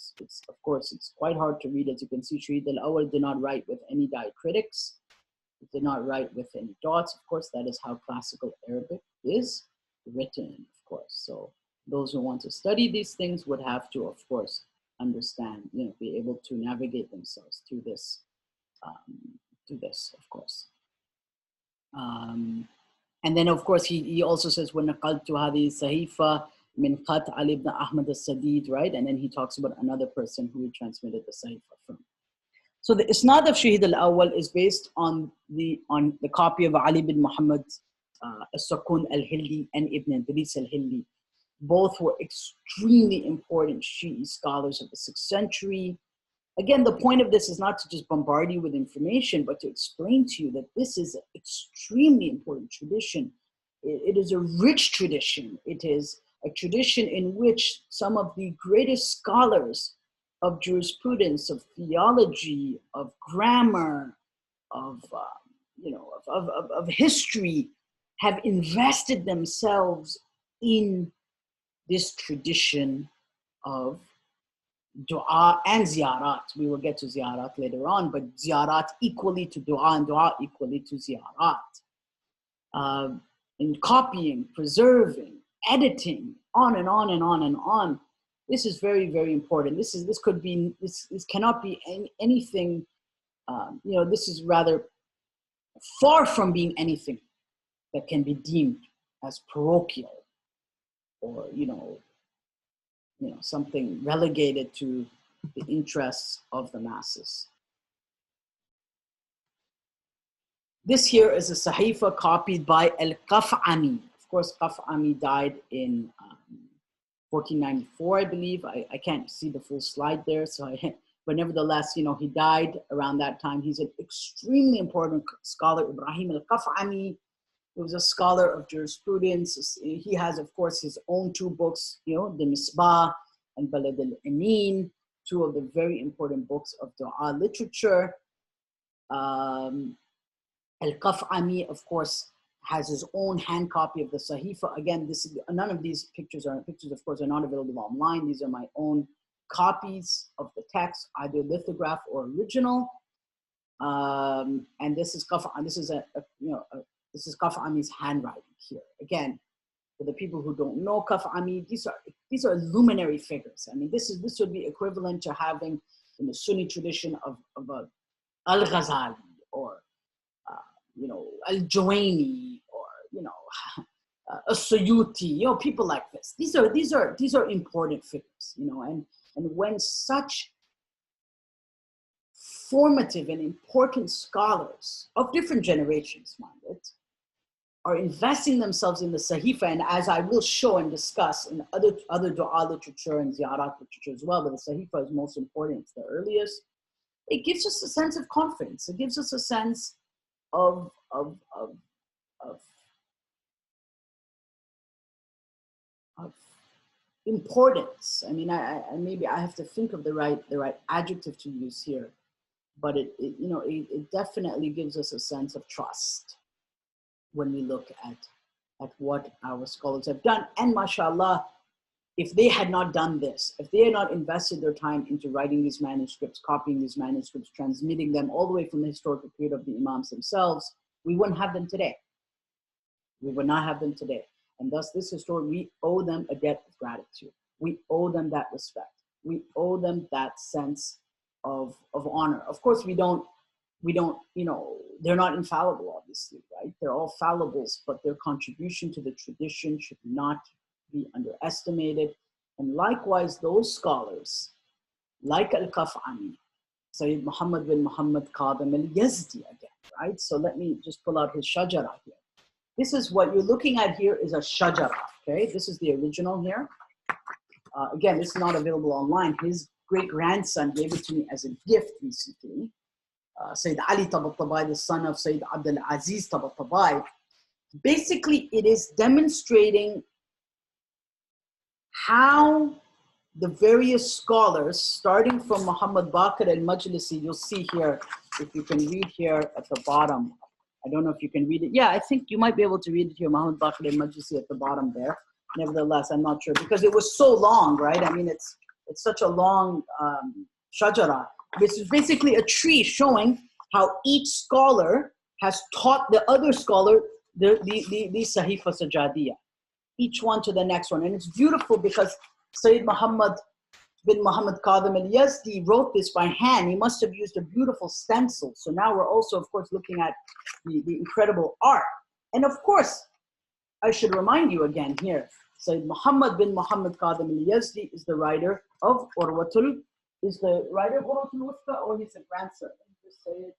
Of course, it's quite hard to read. As you can see, Shahid al-Awwal did not write with any diacritics. It did not write with any dots. Of course, that is how classical Arabic is written, of course. So those who want to study these things would have to, of course, understand, be able to navigate themselves through this, of course. And then, of course, he also says, وَنَقَلْتُ هَذِهِ الصَّحِيفَةَ مِنْ خَطْ عَلِي ibn Ahmad al-Sadid, right? And then he talks about another person who he transmitted the Sahifa from. So the Isnad of Shahid al-Awwal is based on the copy of Ali bin Muhammad al-Sakun al-Hilli and Ibn Idris al-Hilli. Both were extremely important Shii scholars of the 6th century. Again, the point of this is not to just bombard you with information, but to explain to you that this is an extremely important tradition. It is a rich tradition. It is a tradition in which some of the greatest scholars of jurisprudence, of theology, of grammar, of history have invested themselves in this tradition of dua and ziyarat. We will get to ziyarat later on, but ziyarat equally to dua and dua equally to ziyarat. In copying, preserving, editing, on and on and on and on. This is very, very important. This cannot be anything, this is rather far from being anything that can be deemed as parochial or, something relegated to the interests of the masses. This here is a Sahifa copied by al-Qaf'ami. Of course, Qaf'ami died in 1494, I believe. I can't see the full slide there, but nevertheless, he died around that time. He's an extremely important scholar, Ibrahim al-Qaf'ami. He was a scholar of jurisprudence. He has, of course, his own 2 books, the Misbah and Balad al-Amin, 2 of the very important books of dua literature. Al-Qaf'ami, of course, has his own hand copy of the Sahifa. Again, none of these pictures, of course, are not available online. These are my own copies of the text, either lithograph or original. And this is Qaf'ami's handwriting here. Again, for the people who don't know Qaf'ami, these are luminary figures. I mean, this would be equivalent to having in the Sunni tradition of al-Ghazali or al-Juwayni or as-Suyuti, people like this. These are important figures, and when such formative and important scholars of different generations, mind it, are investing themselves in the Sahifa, and as I will show and discuss in other dua literature and ziyarat literature as well, but the Sahifa is most important, it's the earliest. It gives us a sense of confidence. It gives us a sense of importance. I mean, maybe I have to think of the right adjective to use here, but it definitely gives us a sense of trust when we look at what our scholars have done. And mashallah, if they had not done this, if they had not invested their time into writing these manuscripts, copying these manuscripts, transmitting them all the way from the historical period of the Imams themselves, we wouldn't have them today. We would not have them today. And thus this history, we owe them a debt of gratitude. We owe them that respect. We owe them that sense of honor. Of course, we don't, they're not infallible, obviously, right? They're all fallibles, but their contribution to the tradition should not be underestimated. And likewise, those scholars, like al-Qaf'ami, Sayyid Muhammad bin Muhammad Qadim al-Yazdi again, right? So let me just pull out his shajara here. This is what you're looking at here is a shajara, okay? This is the original here. Again, this is not available online. His great-grandson gave it to me as a gift recently. Sayyid Ali Tabatabai, the son of Sayyid Abdul Aziz Tabatabai. Basically, it is demonstrating how the various scholars, starting from Muhammad Baqir al-Majlisi, you'll see here, if you can read here at the bottom, I don't know if you can read it. Yeah, I think you might be able to read it here, Muhammad Baqir al-Majlisi at the bottom there. Nevertheless, I'm not sure because it was so long, right? I mean, it's such a long shajara. This is basically a tree showing how each scholar has taught the other scholar the Sahifa Sajadiyah, each one to the next one. And it's beautiful because Sayyid Muhammad bin Muhammad Qadhim al-Yazdi wrote this by hand. He must have used a beautiful stencil. So now we're also, of course, looking at the incredible art. And of course, I should remind you again here, Sayyid Muhammad bin Muhammad Qadhim al-Yazdi is the writer of Urwatul, is the writer of Urwatul Wuthqa, or he's a grandson. Let me just say it.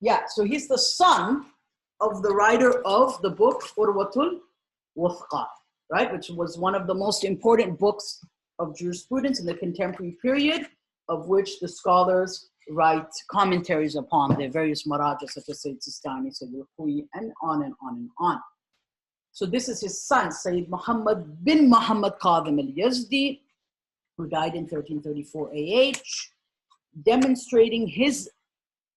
Yeah, so he's the son of the writer of the book Urwatul Wuthqa, right? Which was one of the most important books of jurisprudence in the contemporary period, of which the scholars write commentaries upon the various maraja, such as Sayyid Sistani, Sayyid al-Khouyi, and on and on and on. So this is his son, Sayyid Muhammad bin Muhammad Qadhim al-Yazdi, who died in 1334 AH, demonstrating his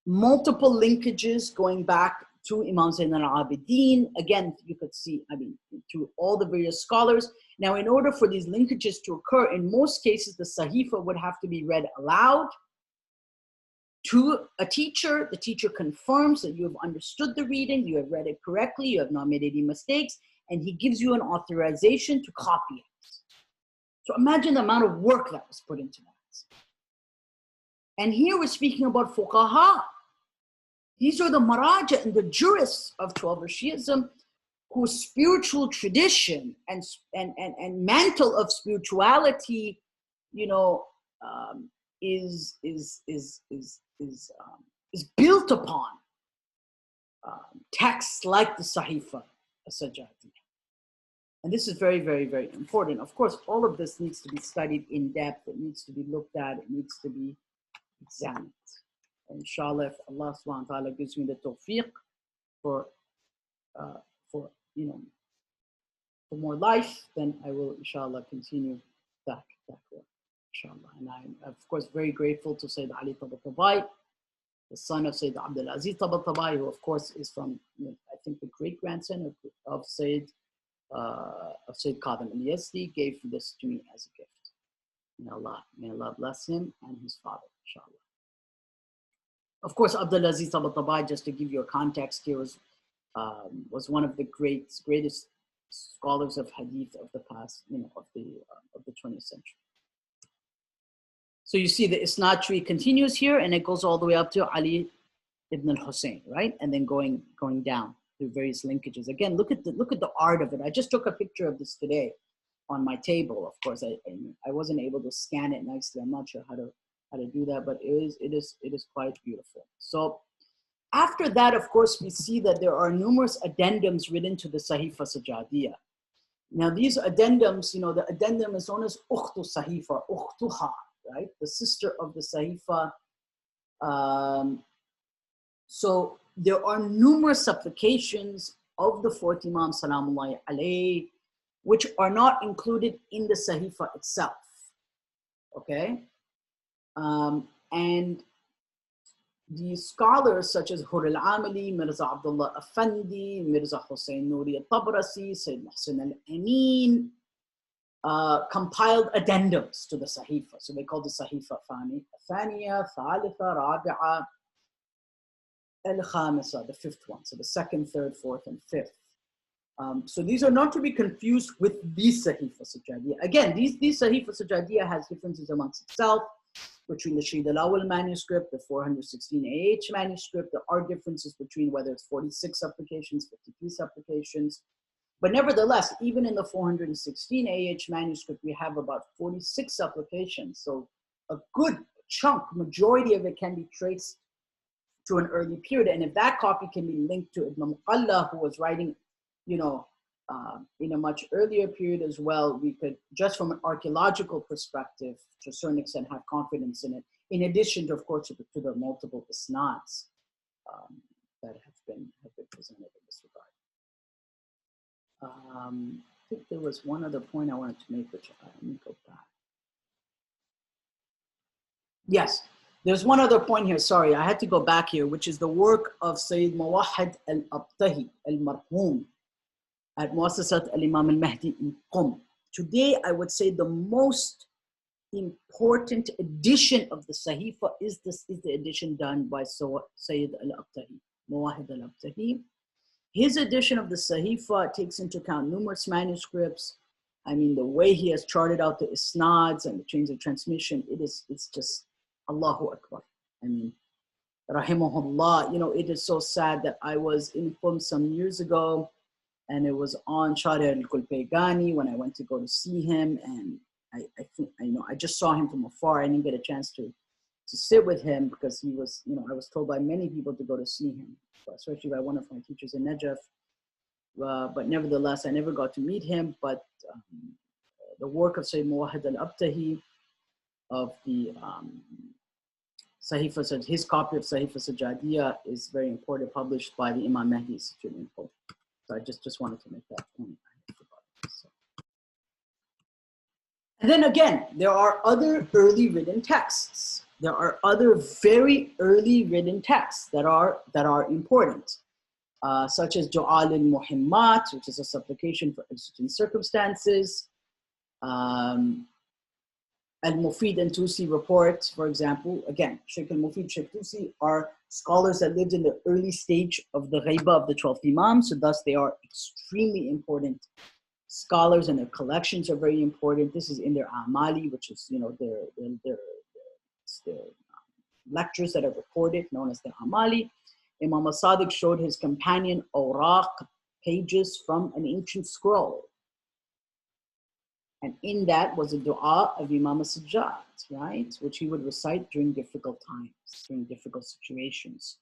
multiple linkages going back to Imam Zayn al-Abidin. Again, you could see, I mean, to all the various scholars. Now, in order for these linkages to occur, in most cases, the Sahifa would have to be read aloud to a teacher. The teacher confirms that you have understood the reading, you have read it correctly, you have not made any mistakes, and he gives you an authorization to copy it. So imagine the amount of work that was put into that. And here we're speaking about fuqaha. These are the maraja and the jurists of 12 Shiism whose spiritual tradition and mantle of spirituality, you know, is built upon texts like the Sahifa Sajadiyah. And this is very, very, very important. Of course, all of this needs to be studied in depth. It needs to be looked at. It needs to be examined. And inshallah, if Allah subhanahu wa ta'ala gives me the tawfiq for you know, for more life, then I will inshallah continue that work, inshallah. And I'm of course very grateful to Sayyid Ali Tabatabai, the son of Sayyid Abdul Aziz Tabatabai, who of course is from, you know, I think the great grandson of Sayyid Qadhim al-Yazdi, gave this to me as a gift. May Allah bless him and his father, inshallah. Of course, Abdul Aziz Tabatabai, just to give you a context here, was one of the greatest scholars of hadith of the past, you know, of the 20th century. So you see the isnad tree continues here, and it goes all the way up to Ali ibn al-Hussein, right? And then going down through various linkages. Again, look at the art of it. I just took a picture of this today on my table. Of course, I wasn't able to scan it nicely. I'm not sure how to do that, but it is quite beautiful. So after that, of course, we see that there are numerous addendums written to the Sahifa Sajadiyah. Now, these addendums, you know, the addendum is known as Ukhtu Sahifa, Ukhtuha, right? The sister of the Sahifa. So there are numerous supplications of the fourth Imam, Salamullahi alayhi, which are not included in the Sahifa itself, okay? And the scholars such as Hur al-Amali, Mirza Abdullah Afandi, Mirza Hussain Nouri al-Tabrasi, Sayyid Muhsin al-Amin, compiled addendums to the Sahifa. So they call the Sahifa Thaniya, Thalitha, Rabi'a, al-Khamisa, the fifth one. So the second, third, fourth, and fifth. So these are not to be confused with these Sahifa Sajadiyah. Again, these Sahifa Sajadiyah has differences amongst itself, between the Shii al-Awwal manuscript, the 416 AH manuscript. There are differences between whether it's 46 supplications, 53 supplications. But nevertheless, even in the 416 AH manuscript, we have about 46 supplications. So a good chunk, majority of it can be traced to an early period. And if that copy can be linked to Ibn Muqalla, who was writing, you know, in a much earlier period as well, we could, just from an archaeological perspective, to a certain extent, have confidence in it, in addition to, of course, to the multiple isnads that have been presented in this regard. I think there was one other point I wanted to make, which let me go back. Yes, There's one other point here, sorry, I had to go back here, which is the work of Sayyid Mawahid al-Abtahi al-Marhum at Muassasat al-Imam al-Mahdi in Qum. Today, I would say the most important edition of the Sahifa is the edition done by Sayyid al-Abtahi, Mawahid al-Abtahi. His edition of the Sahifa takes into account numerous manuscripts. I mean, the way he has charted out the isnads and the chains of transmission, it's just Allahu Akbar. I mean, rahimahullah, you know, it is so sad that I was in Qum some years ago, and it was on Shari al-Kulpaygani when I went to go to see him, and I think, you know, I just saw him from afar. I didn't get a chance to sit with him because he was, you know, I was told by many people to go to see him, especially by one of my teachers in Najaf. But nevertheless, I never got to meet him. But the work of Sayyid Mawahid al-Abtahi of the Sahifa, his copy of Sahifa Sajadiyah is very important, published by the Imam Mahdi Institute in Qom. So I just wanted to make that point. So. And then again, there are other early written texts. There are other very early written texts that are important, such as Du'a al-Muhimmat, which is a supplication for exigent circumstances. Al-Mufid and Tusi report, for example, again, Sheikh al-Mufid, Sheikh Tusi are scholars that lived in the early stage of the Ghaiba of the 12th Imam, so thus they are extremely important scholars, and their collections are very important. This is in their Amali, which is, you know, their lectures that are recorded, known as the Amali. Imam al-Sadiq showed his companion awraq, pages from an ancient scroll. And in that was a dua of Imam al-Sajjad, right? Which he would recite during difficult times, during difficult situations.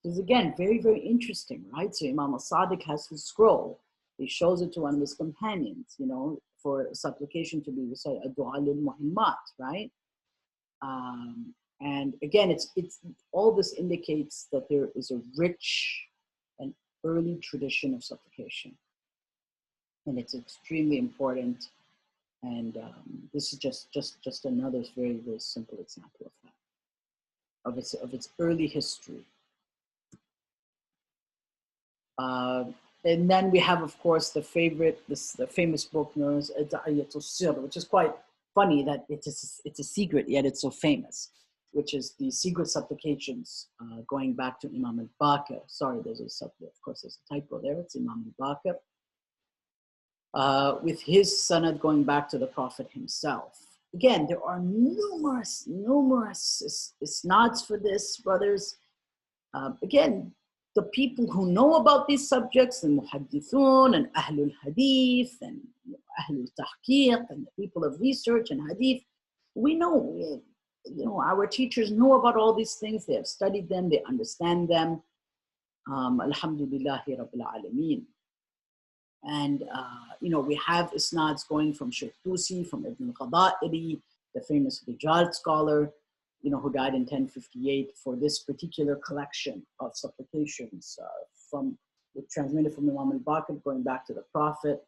This is again, very, very interesting, right? So Imam al-Sadiq has his scroll. He shows it to one of his companions, you know, for a supplication to be recited, a dua al-Muhimmat, right? And again, it's all this indicates that there is a rich and early tradition of supplication. And it's extremely important. And this is just another very, very simple example of that, of its early history. And then we have, of course, the famous book known as Ziyarat Ashura, which is quite funny that it's a secret, yet it's so famous, which is the secret supplications going back to Imam al-Baqir. Sorry, of course, there's a typo there. It's Imam al-Baqir. With his sanad going back to the Prophet himself. Again, there are numerous isnads for this, brothers. Again, the people who know about these subjects, the muhaddithun and ahlul hadith and ahlul tahqiq and the people of research and hadith, we know, you know, our teachers know about all these things. They have studied them, they understand them. Alhamdulillahi Rabbil Alameen. And, you know, we have isnads going from Sheikh Tusi, from Ibn al-Qada'iri, the famous Rijal scholar, you know, who died in 1058 for this particular collection of supplications transmitted from Imam al-Baqir going back to the Prophet.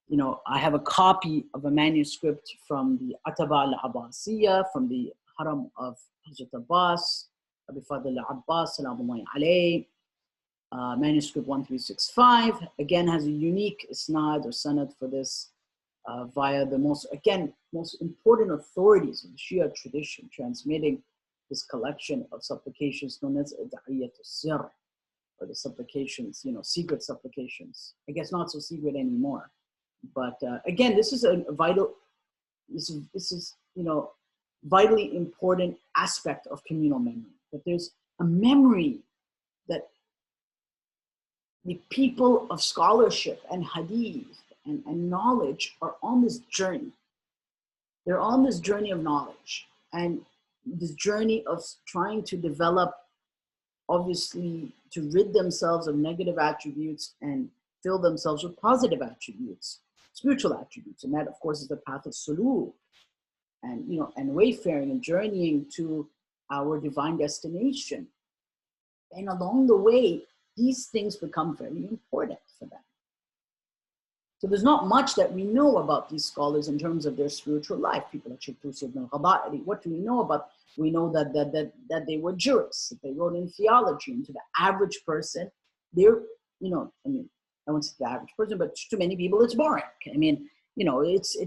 You know, I have a copy of a manuscript from the Ataba al-Abbasiyya, from the Haram of Hazrat Abbas, Abi Fadl al-Abbas, salamullahi alayhi. Manuscript 1365, again has a unique isnad or sanad for this via the most important authorities of the Shia tradition, transmitting this collection of supplications known as Da'iyat al-Sirr, or the supplications, you know, secret supplications. I guess not so secret anymore. But again, this is this is, you know, vitally important aspect of communal memory. That there's a memory that the people of scholarship and hadith and knowledge are on this journey. They're on this journey of knowledge and this journey of trying to develop, obviously, to rid themselves of negative attributes and fill themselves with positive attributes, spiritual attributes. And that, of course, is the path of suluk and, you know, and wayfaring and journeying to our divine destination. And along the way, these things become very important for them. So there's not much that we know about these scholars in terms of their spiritual life. People like Shaykh ibn al-Ghada'iri, what do we know about? We know that they were jurists, that they wrote in theology, and to the average person, they're, you know, I mean, I won't say the average person, but to many people, it's boring. I mean, you know, it's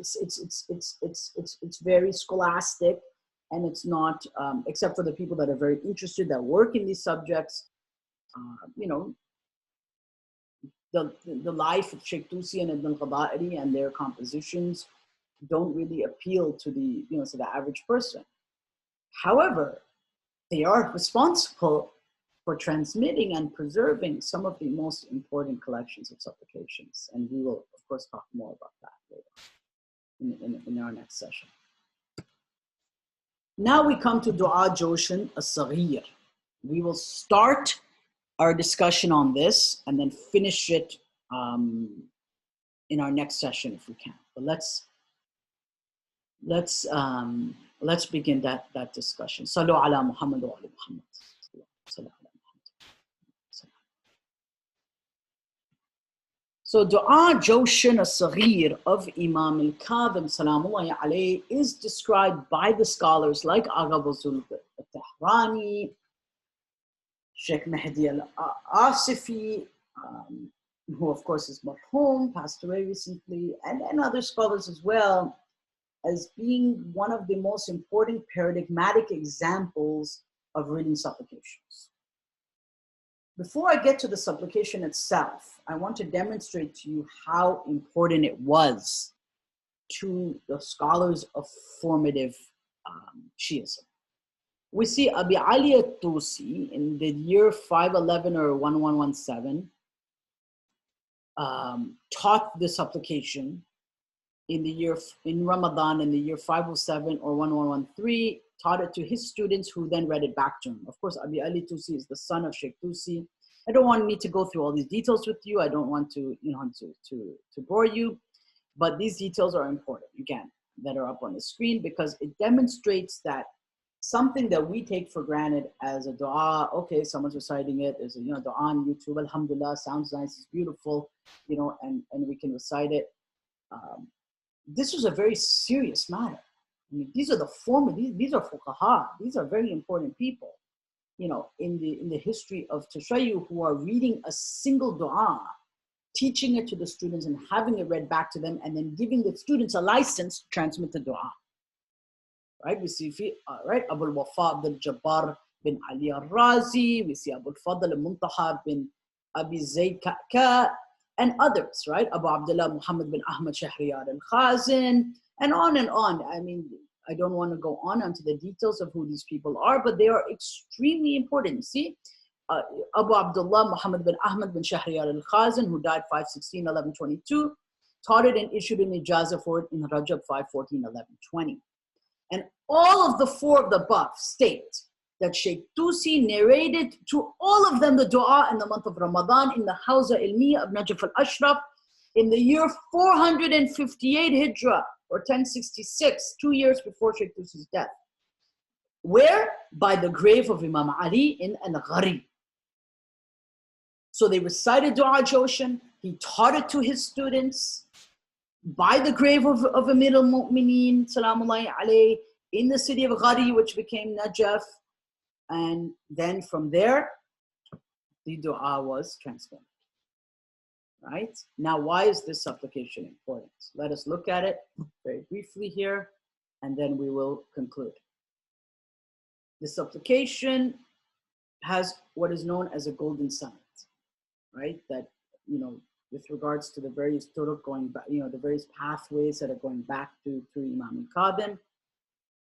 very scholastic, and it's not, except for the people that are very interested, that work in these subjects, you know, the life of Shaykh Tusi and Ibn al-Qada'iri and their compositions don't really appeal to the, you know, to the average person. However, they are responsible for transmitting and preserving some of the most important collections of supplications. And we will, of course, talk more about that later in our next session. Now we come to Dua Joshan as-Saghir. We will start our discussion on this and then finish it in our next session if we can. But let's begin that discussion. Sallu ala Muhammad wa ala Muhammad. So Dua Joshan as-Saghir of Imam al-Kadhim salamullahi alayhi is described by the scholars like Agha Bazul al-Tahrani, Sheikh Mahdi al-Asifi, who of course is marhum, passed away recently, and other scholars as well, as being one of the most important paradigmatic examples of reading supplications. Before I get to the supplication itself, I want to demonstrate to you how important it was to the scholars of formative Shiism. We see Abi Ali al-Tusi in the year 511 or 1117 taught the supplication in Ramadan in the year 507 or 1113, taught it to his students who then read it back to him. Of course, Abi Ali Tusi is the son of Shaykh Tusi. I don't want me to go through all these details with you. I don't want to, you know, to bore you, but these details are important, again, that are up on the screen, because it demonstrates that something that we take for granted as a dua, okay, someone's reciting it, there's a, you know, dua on YouTube, alhamdulillah, sounds nice, it's beautiful, you know, and we can recite it. This was a very serious matter. I mean, these are these are fuqaha, these are very important people, you know, in the history of Tashayyu, who are reading a single dua, teaching it to the students and having it read back to them, and then giving the students a license to transmit the dua. Right? We see, right, Abu al-Wafa Abdul Jabbar bin Ali al-Razi, we see Abu al-Fadl al-Muntaha bin Abi Zayd Ka'ka, and others, right? Abu Abdullah Muhammad bin Ahmad Shahriyar al-Khazin, and on and on. I mean, I don't want to go on into the details of who these people are, but they are extremely important. See, Abu Abdullah Muhammad bin Ahmad bin Shahriyar al-Khazin, who died 516, 1122, taught it and issued an ijazah for it in Rajab 514, 1120. And all of the four of the above state that Shaykh Tusi narrated to all of them the dua in the month of Ramadan in the Hawza Ilmiya of Najaf al-Ashraf in the year 458 Hijrah, or 1066, 2 years before Shaykh Tusi's death. Where? By the grave of Imam Ali in Al-Gharib. So they recited Dua Joshan, he taught it to his students by the grave of Amir al-Mu'mineen, salamullahi alayhi, in the city of Ghari, which became Najaf. And then from there, the dua was transformed. Right? Now, why is this supplication important? Let us look at it very briefly here, and then we will conclude. The supplication has what is known as a golden summit, right? That, you know, with regards to the various turuq going back, you know, the various pathways that are going back to Imam al-Kadhim.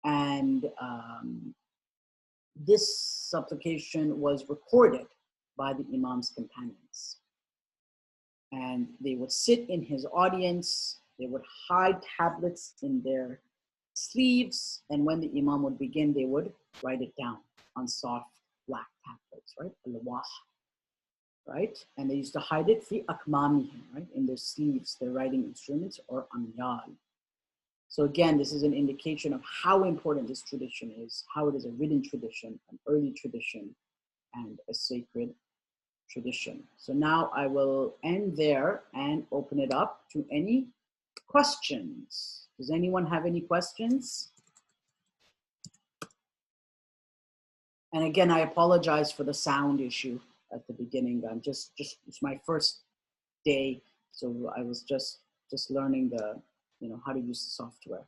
And this supplication was recorded by the Imam's companions. And they would sit in his audience, they would hide tablets in their sleeves, and when the Imam would begin, they would write it down on soft black tablets, right? Al-Lawah, right? And they used to hide it fi akmamihim, right? In their sleeves, their writing instruments, or amyal. So again, this is an indication of how important this tradition is, how it is a written tradition, an early tradition, and a sacred Tradition. So now I will end there and open it up to any questions. Does anyone have any questions? And again, I apologize for the sound issue at the beginning. I'm just it's my first day, so I was just learning the, how to use the software.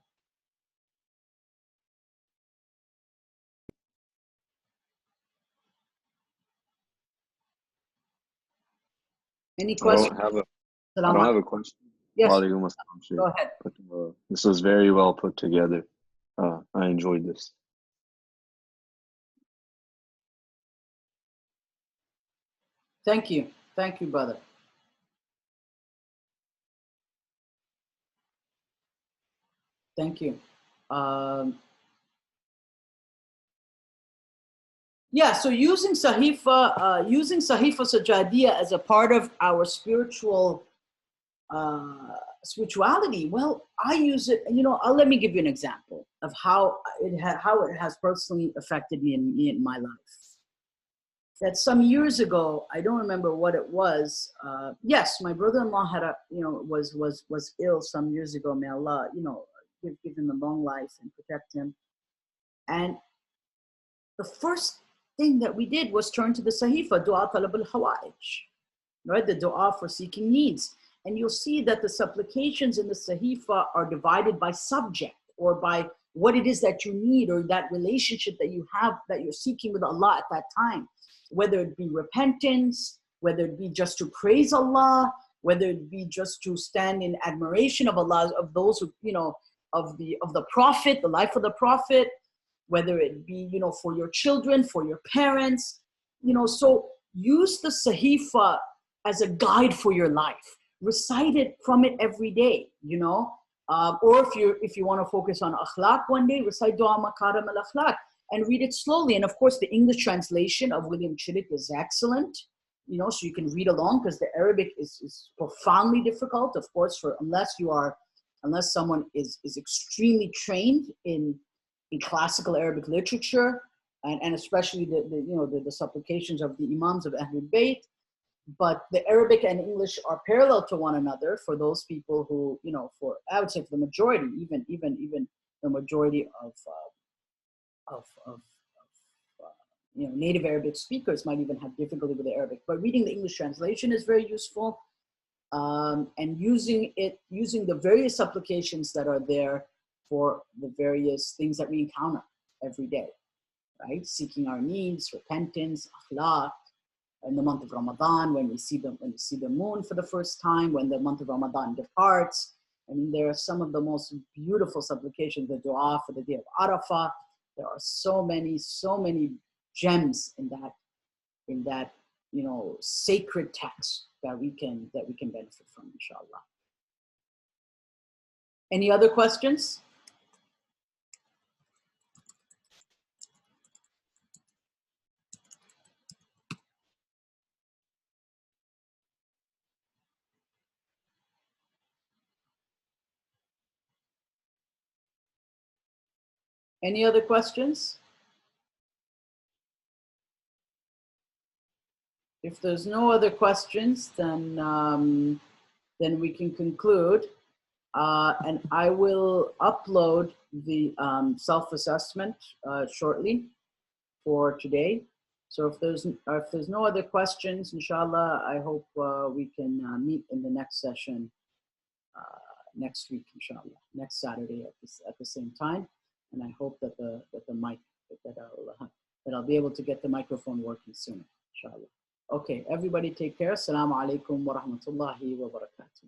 Any questions? I don't have a question. Yes. Go ahead. But, this was very well put together. I enjoyed this. Thank you. Thank you, brother. Thank you. Yeah, so using Sahifa Sajadiya as a part of our spiritual spirituality, well, I use it, let me give you an example of how it has personally affected me in my life. That some years ago, I don't remember what it was. Yes, my brother-in-law had was ill some years ago. May Allah, give him a long life and protect him. And the first thing that we did was turn to the Sahifa, Dua Talab al-Hawaj, right? The dua for seeking needs. And you'll see that the supplications in the Sahifa are divided by subject, or by what it is that you need, or that relationship that you have, that you're seeking with Allah at that time. Whether it be repentance, whether it be just to praise Allah, whether it be just to stand in admiration of Allah, of those who, of the Prophet, the life of the Prophet, whether it be, for your children, for your parents, so use the Sahifa as a guide for your life. Recite it from it every day, or if you want to focus on akhlaq one day, recite Dua Makaram al-Akhlaq and read it slowly. And of course, the English translation of William Chittick is excellent, so you can read along, because the Arabic is profoundly difficult, of course, unless someone is extremely trained in classical Arabic literature, and especially the supplications of the Imams of Ahlul Bayt. But the Arabic and English are parallel to one another for those people who, I would say for the majority, even the majority of native Arabic speakers might even have difficulty with the Arabic. But reading the English translation is very useful, and using the various supplications that are there for the various things that we encounter every day, right? Seeking our needs, repentance, akhlaq. In the month of Ramadan, when we see the moon for the first time, when the month of Ramadan departs, there are some of the most beautiful supplications, the dua for the day of Arafah. There are so many gems in that sacred text that we can benefit from, inshallah. Any other questions? Any other questions? If there's no other questions, then we can conclude. And I will upload the self-assessment shortly for today. So if there's no other questions, inshallah, I hope we can meet in the next session next week, inshallah, next Saturday at the same time. And I hope that the mic that I'll be able to get the microphone working soon, inshallah. Okay, everybody take care. Assalamu alaikum wa rahmatullahi wa barakatuh.